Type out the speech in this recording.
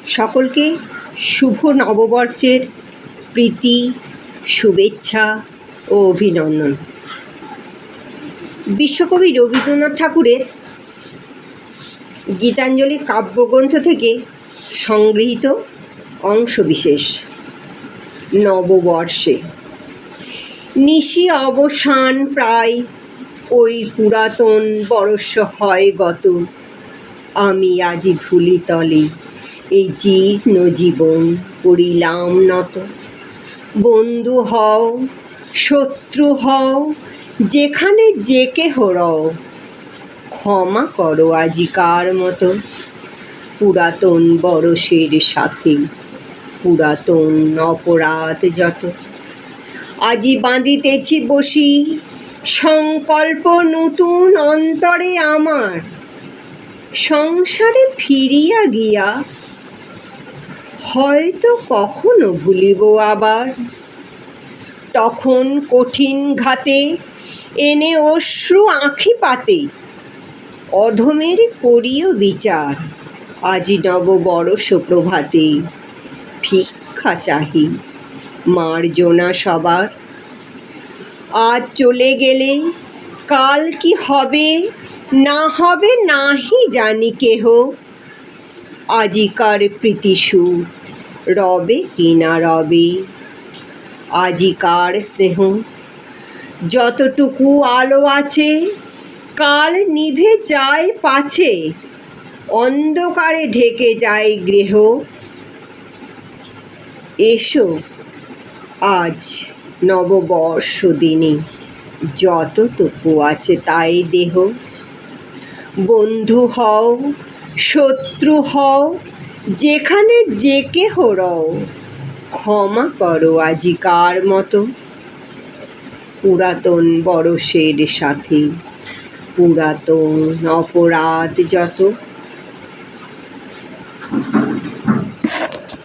সকলকে শুভ নববর্ষের প্রীতি, শুভেচ্ছা ও অভিনন্দন। বিশ্বকবি রবীন্দ্রনাথ ঠাকুরের গীতাঞ্জলি কাব্যগ্রন্থ থেকে সংগৃহীত অংশবিশেষ। নববর্ষে নিশি অবসান প্রায়, ওই পুরাতন বরষ হয় গত। আমি আজি ধূলিতলে এই জীর্ণ জীবন করিলাম নত। বন্ধু হও, শত্রু হও, যেখানে যে কেহ রও, ক্ষমা করো আজিকার মতো। পুরাতন বরষের সাথে পুরাতন অপরাধ যত। আজি বাঁধিতেছি বসি সংকল্প নতুন অন্তরে আমার। সংসারে ফিরিয়া গিয়া হয়তো কখনো ভুলিব আবার। তখন কঠিন ঘাতে এনে অশ্রু আঁখি পাতে, অধমের করিও বিচার। আজি নববর্ষ প্রভাতে ভিক্ষা চাহি মার্জনা সবার। আজ চলে গেলে কাল কি হবে না হবে নাহি জানি কেহ। আজিকার প্রীতিসুর রবে কি না রবে, আজিকার স্নেহ যতটুকু আলো আছে কাল নিভে যায় পাছে, অন্ধকারে ঢেকে যায় গৃহ। এসো আজ নববর্ষ দিনে যতটুকু আছে তাই দেহ। বন্ধু হও, শত্রু হও, যেখানে যে কেহ রও, ক্ষমা করো আজিকার মতো। পুরাতন বরষের সাথে পুরাতন অপরাধ যত।